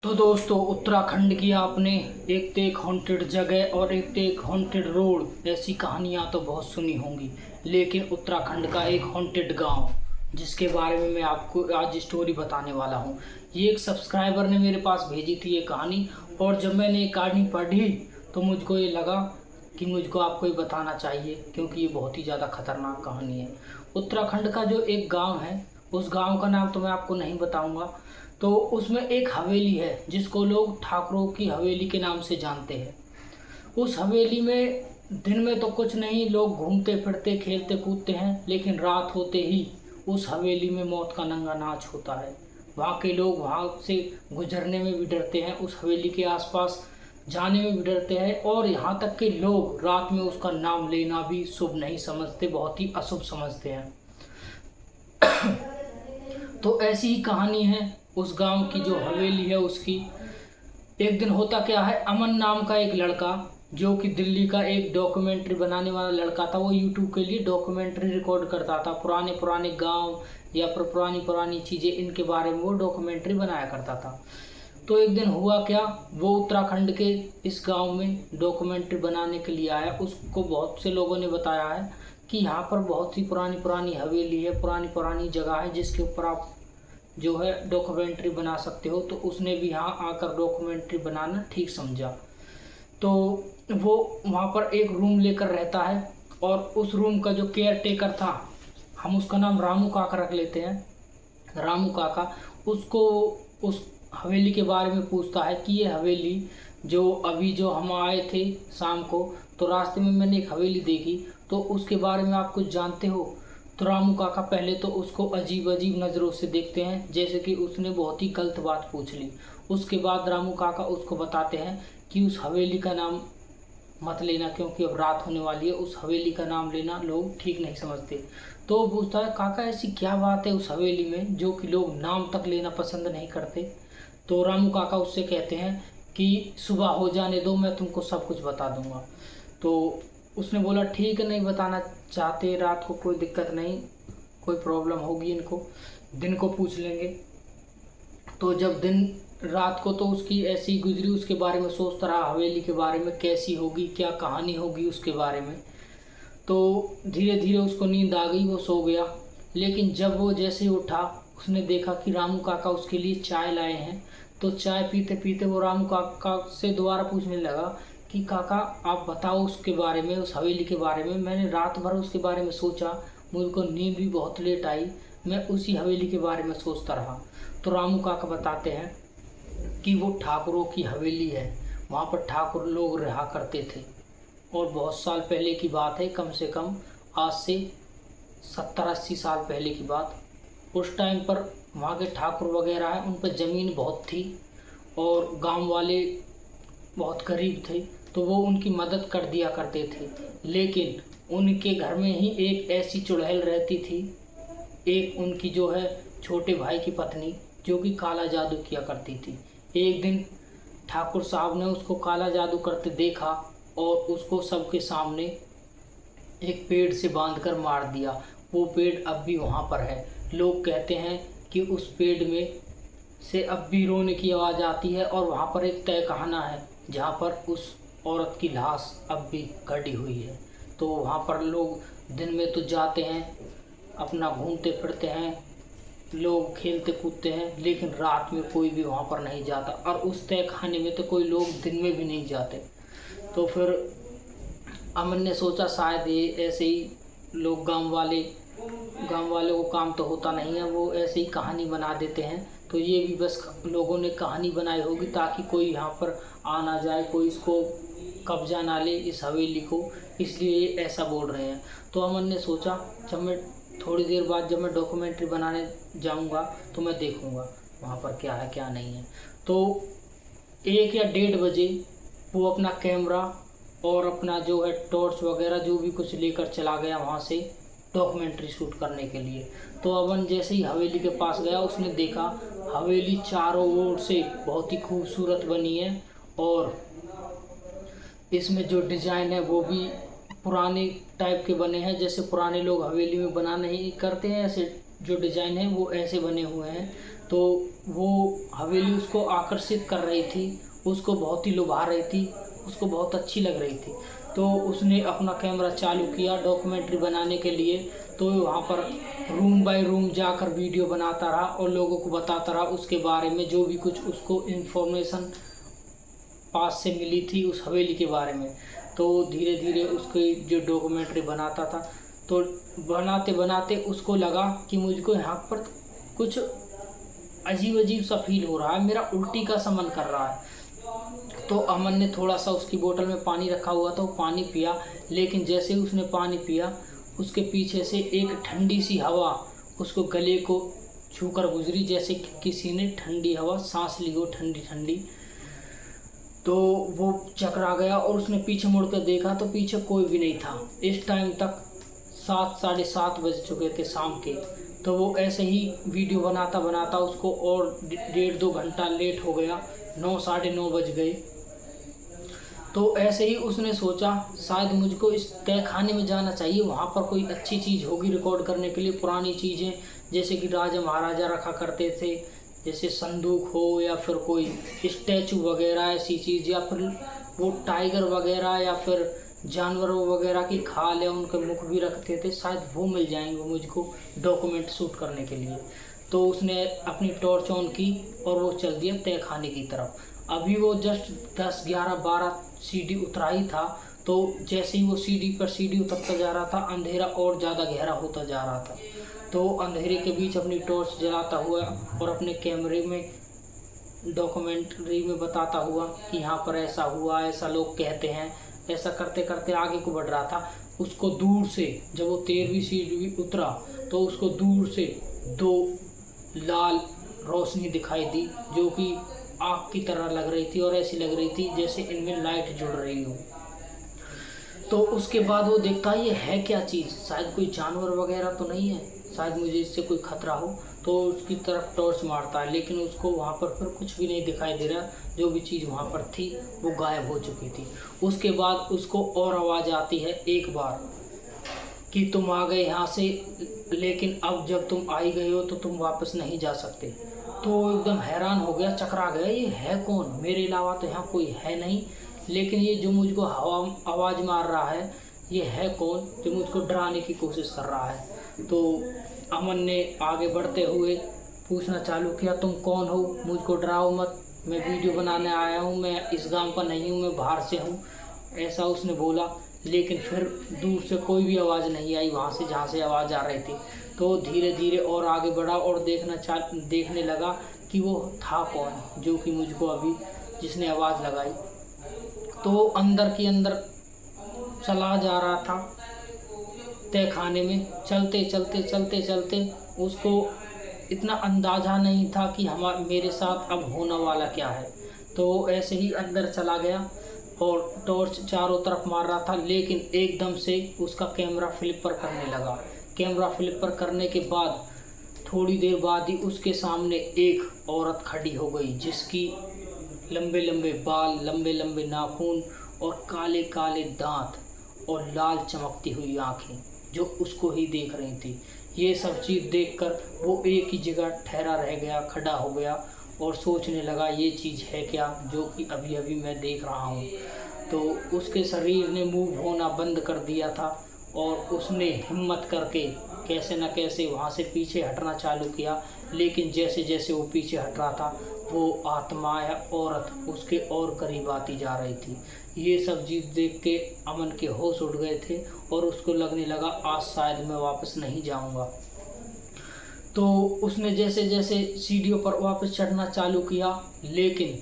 तो दोस्तों, उत्तराखंड की आपने एक तो एक हॉन्टेड जगह और एक तो एक हॉन्टेड रोड, ऐसी कहानियाँ तो बहुत सुनी होंगी। लेकिन उत्तराखंड का एक हॉन्टेड गांव जिसके बारे में मैं आपको आज स्टोरी बताने वाला हूँ। ये एक सब्सक्राइबर ने मेरे पास भेजी थी ये कहानी, और जब मैंने ये कहानी पढ़ी तो मुझको ये लगा कि मुझको आपको ये बताना चाहिए, क्योंकि ये बहुत ही ज़्यादा खतरनाक कहानी है। उत्तराखंड का जो एक गांव है, उस गांव का नाम तो मैं आपको नहीं बताऊंगा। तो उसमें एक हवेली है जिसको लोग ठाकुरों की हवेली के नाम से जानते हैं। उस हवेली में दिन में तो कुछ नहीं, लोग घूमते फिरते खेलते कूदते हैं, लेकिन रात होते ही उस हवेली में मौत का नंगा नाच होता है। वहाँ के लोग वहाँ से गुजरने में भी डरते हैं, उस हवेली के आसपास जाने में भी डरते हैं, और यहाँ तक कि लोग रात में उसका नाम लेना भी शुभ नहीं समझते, बहुत ही अशुभ समझते हैं। तो ऐसी ही कहानी है उस गांव की जो हवेली है उसकी। एक दिन होता क्या है, अमन नाम का एक लड़का, जो कि दिल्ली का एक डॉक्यूमेंट्री बनाने वाला लड़का था, वो यूट्यूब के लिए डॉक्यूमेंट्री रिकॉर्ड करता था। पुराने पुराने गांव या फिर पुरानी पुरानी चीज़ें, इनके बारे में वो डॉक्यूमेंट्री बनाया करता था। तो एक दिन हुआ क्या, वो उत्तराखंड के इस गांव में डॉक्यूमेंट्री बनाने के लिए आया। उसको बहुत से लोगों ने बताया है कि यहाँ पर बहुत ही पुरानी पुरानी हवेली है, पुरानी पुरानी जगह है जिसके ऊपर आप जो है डॉक्यूमेंट्री बना सकते हो। तो उसने भी यहाँ आकर डॉक्यूमेंट्री बनाना ठीक समझा। तो वो वहाँ पर एक रूम लेकर रहता है, और उस रूम का जो केयर टेकर था, हम उसका नाम रामू काका रख लेते हैं। रामू काका उसको उस हवेली के बारे में पूछता है कि ये हवेली जो अभी जो हम आए थे शाम को, तो रास्ते में मैंने एक हवेली देखी, तो उसके बारे में आप कुछ जानते हो? तो रामू काका पहले तो उसको अजीब अजीब नज़रों से देखते हैं, जैसे कि उसने बहुत ही गलत बात पूछ ली। उसके बाद रामू काका उसको बताते हैं कि उस हवेली का नाम मत लेना, क्योंकि अब रात होने वाली है, उस हवेली का नाम लेना लोग ठीक नहीं समझते। तो वो पूछता है, काका ऐसी क्या बात है उस हवेली में जो कि लोग नाम तक लेना पसंद नहीं करते? तो रामू काका उससे कहते हैं कि सुबह हो जाने दो, मैं तुमको सब कुछ बता दूंगा। तो उसने बोला ठीक है, नहीं बताना चाहते रात को, कोई दिक्कत नहीं, कोई प्रॉब्लम होगी इनको, दिन को पूछ लेंगे। तो जब दिन रात को तो उसकी ऐसी ही गुजरी, उसके बारे में सोचता रहा, हवेली के बारे में कैसी होगी, क्या कहानी होगी उसके बारे में। तो धीरे धीरे उसको नींद आ गई, वो सो गया। लेकिन जब वो जैसे ही उठा, उसने देखा कि रामू काका उसके लिए चाय लाए हैं। तो चाय पीते पीते वो रामू काका से दोबारा पूछने लगा कि काका आप बताओ उसके बारे में, उस हवेली के बारे में, मैंने रात भर उसके बारे में सोचा, मुझको नींद भी बहुत लेट आई, मैं उसी हवेली के बारे में सोचता रहा। तो रामू काका बताते हैं कि वो ठाकुरों की हवेली है, वहाँ पर ठाकुर लोग रहा करते थे, और बहुत साल पहले की बात है, कम से कम आज से 70-80 साल पहले की बात। उस टाइम पर वहाँ के ठाकुर वगैरह हैं, उन पर ज़मीन बहुत थी, और गांव वाले बहुत गरीब थे, तो वो उनकी मदद कर दिया करते थे। लेकिन उनके घर में ही एक ऐसी चुड़ैल रहती थी, एक उनकी जो है छोटे भाई की पत्नी, जो कि काला जादू किया करती थी। एक दिन ठाकुर साहब ने उसको काला जादू करते देखा, और उसको सबके सामने एक पेड़ से बांधकर मार दिया। वो पेड़ अब भी वहाँ पर है। लोग कहते हैं कि उस पेड़ में से अब भी रोने की आवाज़ आती है, और वहाँ पर एक तहखाना है जहाँ पर उस औरत की लाश अब भी गड़ी हुई है। तो वहाँ पर लोग दिन में तो जाते हैं, अपना घूमते फिरते हैं, लोग खेलते कूदते हैं, लेकिन रात में कोई भी वहाँ पर नहीं जाता, और उस तहखाने में तो कोई लोग दिन में भी नहीं जाते। तो फिर अमन ने सोचा शायद ये ऐसे ही लोग, गांव वालों को काम तो होता नहीं है, वो ऐसे ही कहानी बना देते हैं। तो ये भी बस लोगों ने कहानी बनाई होगी ताकि कोई यहाँ पर आ ना जाए, कोई इसको कब्जा ना ले इस हवेली को, इसलिए ये ऐसा बोल रहे हैं। तो अमन ने सोचा, जब मैं थोड़ी देर बाद जब मैं डॉक्यूमेंट्री बनाने जाऊँगा तो मैं देखूँगा वहाँ पर क्या है क्या नहीं है। तो 1 या 1:30 बजे वो अपना कैमरा और अपना जो है टॉर्च वगैरह जो भी कुछ लेकर चला गया वहाँ से डॉक्यूमेंट्री शूट करने के लिए। तो अमन जैसे ही हवेली के पास गया, उसने देखा हवेली चारों ओर से बहुत ही खूबसूरत बनी है, और इसमें जो डिज़ाइन है वो भी पुराने टाइप के बने हैं, जैसे पुराने लोग हवेली में बना नहीं करते हैं, ऐसे जो डिज़ाइन है वो ऐसे बने हुए हैं। तो वो हवेली उसको आकर्षित कर रही थी, उसको बहुत ही लुभा रही थी, उसको बहुत अच्छी लग रही थी। तो उसने अपना कैमरा चालू किया डॉक्यूमेंट्री बनाने के लिए। तो वहाँ पर रूम बाय रूम जाकर वीडियो बनाता रहा और लोगों को बताता रहा उसके बारे में, जो भी कुछ उसको इन्फॉर्मेशन पास से मिली थी उस हवेली के बारे में। तो धीरे धीरे उसकी जो डॉक्यूमेंट्री बनाता था, तो बनाते बनाते उसको लगा कि मुझको यहाँ पर कुछ अजीब अजीब सा फील हो रहा है, मेरा उल्टी का सा मन कर रहा है। तो अमन ने थोड़ा सा उसकी बोतल में पानी रखा हुआ था, वो पानी पिया। लेकिन जैसे ही उसने पानी पिया, उसके पीछे से एक ठंडी सी हवा उसको गले को छूकर गुजरी, जैसे कि किसी ने ठंडी हवा सांस ली हो, ठंडी ठंडी। तो वो चकरा गया और उसने पीछे मुड़कर देखा तो पीछे कोई भी नहीं था। इस टाइम तक 7 साढ़े 7 बज चुके थे शाम के। तो वो ऐसे ही वीडियो बनाता बनाता उसको और 1.5-2 घंटा लेट हो गया, 9 साढ़े 9 बज गए। तो ऐसे ही उसने सोचा शायद मुझको इस तय खाने में जाना चाहिए, वहाँ पर कोई अच्छी चीज़ होगी रिकॉर्ड करने के लिए, पुरानी चीज़ें जैसे कि राजा महाराजा रखा करते थे, जैसे संदूक हो या फिर कोई स्टैचू वगैरह ऐसी चीज़, या फिर वो टाइगर वगैरह या फिर जानवरों वगैरह की खाल या उनके मुख भी रखते थे, शायद वो मिल जाएंगे मुझको डॉक्यूमेंट शूट करने के लिए। तो उसने अपनी टॉर्च ऑन की और वो चल दिया तय खाने की तरफ। अभी वो जस्ट 10 11 12 सीढ़ी उतरा ही था। तो जैसे ही वो सीढ़ी पर सीढ़ी उतरता जा रहा था, अंधेरा और ज़्यादा गहरा होता जा रहा था। तो अंधेरे के बीच अपनी टॉर्च जलाता हुआ और अपने कैमरे में डॉक्यूमेंट्री में बताता हुआ कि यहाँ पर ऐसा हुआ, ऐसा लोग कहते हैं, ऐसा करते करते आगे को बढ़ रहा था। उसको दूर से जब वो 13वीं सीढ़ी उतरा तो उसको दूर से 2 लाल रोशनी दिखाई दी, जो कि आग की तरह लग रही थी और ऐसी लग रही थी जैसे इनमें लाइट जुड़ रही हो। तो उसके बाद वो देखता ये है क्या चीज़, शायद कोई जानवर वगैरह तो नहीं है, शायद मुझे इससे कोई खतरा हो। तो उसकी तरफ टॉर्च मारता है, लेकिन उसको वहाँ पर फिर कुछ भी नहीं दिखाई दे रहा। जो भी चीज़ वहाँ पर थी वो गायब हो चुकी थी। उसके बाद उसको और आवाज़ आती है एक बार कि तुम आ गए यहाँ से, लेकिन अब जब तुम आई गए हो तो तुम वापस नहीं जा सकते। तो वो एकदम हैरान हो गया, चकरा गया, ये है कौन, मेरे अलावा तो यहाँ कोई है नहीं, लेकिन ये जो मुझको हवा आवाज़ मार रहा है ये है कौन जो मुझको डराने की कोशिश कर रहा है। तो अमन ने आगे बढ़ते हुए पूछना चालू किया, तुम कौन हो, मुझको डराओ मत, मैं वीडियो बनाने आया हूँ, मैं इस गांव का नहीं हूँ, मैं बाहर से हूँ, ऐसा उसने बोला। लेकिन फिर दूर से कोई भी आवाज़ नहीं आई वहाँ से जहाँ से आवाज़ आ रही थी। तो धीरे धीरे और आगे बढ़ा और देखने लगा कि वो था कौन जो कि मुझको अभी जिसने आवाज़ लगाई। तो अंदर के अंदर चला जा रहा था तय खाने में। चलते चलते चलते चलते उसको इतना अंदाज़ा नहीं था कि मेरे साथ अब होने वाला क्या है। तो ऐसे ही अंदर चला गया और टॉर्च चारों तरफ मार रहा था, लेकिन एकदम से उसका कैमरा फ्लिपर करने लगा। कैमरा फ्लिपर करने के बाद थोड़ी देर बाद ही उसके सामने एक औरत खड़ी हो गई, जिसकी लंबे लंबे बाल, लंबे लंबे नाखून और काले काले दांत और लाल चमकती हुई आँखें जो उसको ही देख रही थी। ये सब चीज़ देखकर वो एक ही जगह ठहरा रह गया, खड़ा हो गया और सोचने लगा ये चीज़ है क्या जो कि अभी अभी मैं देख रहा हूँ। तो उसके शरीर ने मूव होना बंद कर दिया था और उसने हिम्मत करके कैसे न कैसे वहाँ से पीछे हटना चालू किया। लेकिन जैसे जैसे वो पीछे हट रहा था वो आत्मा या औरत उसके और करीब आती जा रही थी। ये सब चीज़ देख के अमन के होश उड़ गए थे और उसको लगने लगा आज शायद मैं वापस नहीं जाऊंगा। तो उसने जैसे जैसे सीढ़ियों पर वापस चढ़ना चालू किया, लेकिन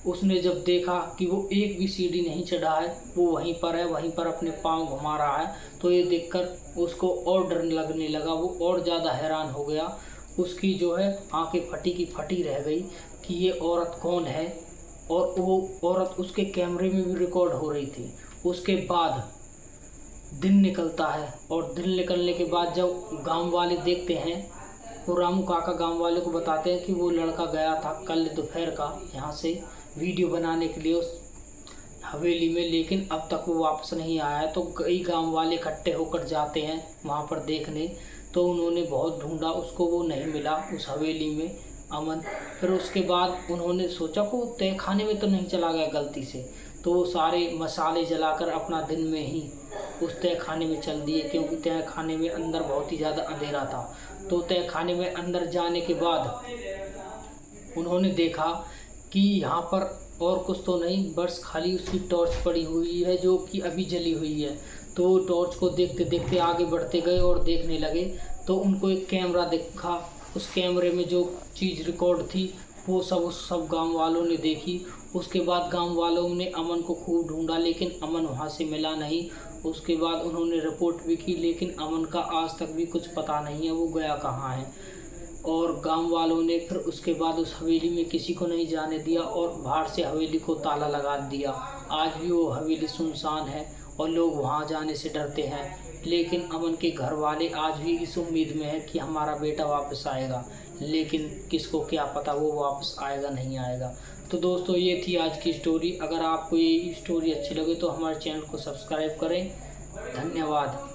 उसने जब देखा कि वो एक भी सीढ़ी नहीं चढ़ा है, वो वहीं पर है, वहीं पर अपने पाँव घुमा रहा है, तो ये देखकर उसको और डर लगने लगा। वो और ज़्यादा हैरान हो गया। उसकी जो है आंखें फटी की फटी रह गई कि ये औरत कौन है। और वो औरत उसके कैमरे में भी रिकॉर्ड हो रही थी। उसके बाद दिन निकलता है और दिन निकलने के बाद जब गांव वाले देखते हैं तो रामू काका गांव वाले को बताते हैं कि वो लड़का गया था कल दोपहर का यहाँ से वीडियो बनाने के लिए उस हवेली में, लेकिन अब तक वो वापस नहीं आया है। तो कई गांव वाले इकट्ठे होकर जाते हैं वहाँ पर देखने। तो उन्होंने बहुत ढूंढा, उसको वो नहीं मिला उस हवेली में। अमन। फिर उसके बाद उन्होंने सोचा को तय खाने में तो नहीं चला गया गलती से, तो वो सारे मसाले जलाकर अपना दिन में ही उस तय खाने में चल दिए, क्योंकि तय खाने में अंदर बहुत ही ज़्यादा अंधेरा था। तो तय खाने में अंदर जाने के बाद उन्होंने देखा कि यहाँ पर और कुछ तो नहीं, बस खाली उसकी टॉर्च पड़ी हुई है जो कि अभी जली हुई है। तो टॉर्च को देखते देखते आगे बढ़ते गए और देखने लगे, तो उनको एक कैमरा दिखा। उस कैमरे में जो चीज़ रिकॉर्ड थी वो सब गांव वालों ने देखी। उसके बाद गांव वालों ने अमन को खूब ढूंढा, लेकिन अमन वहां से मिला नहीं। उसके बाद उन्होंने रिपोर्ट भी की, लेकिन अमन का आज तक भी कुछ पता नहीं है वो गया कहाँ है। और गांव वालों ने फिर उसके बाद उस हवेली में किसी को नहीं जाने दिया और बाहर से हवेली को ताला लगा दिया। आज भी वो हवेली सुनसान है और लोग वहां जाने से डरते हैं। लेकिन अमन के घर वाले आज भी इस उम्मीद में है कि हमारा बेटा वापस आएगा, लेकिन किसको क्या पता वो वापस आएगा नहीं आएगा। तो दोस्तों, ये थी आज की स्टोरी। अगर आपको ये स्टोरी अच्छी लगे तो हमारे चैनल को सब्सक्राइब करें। धन्यवाद।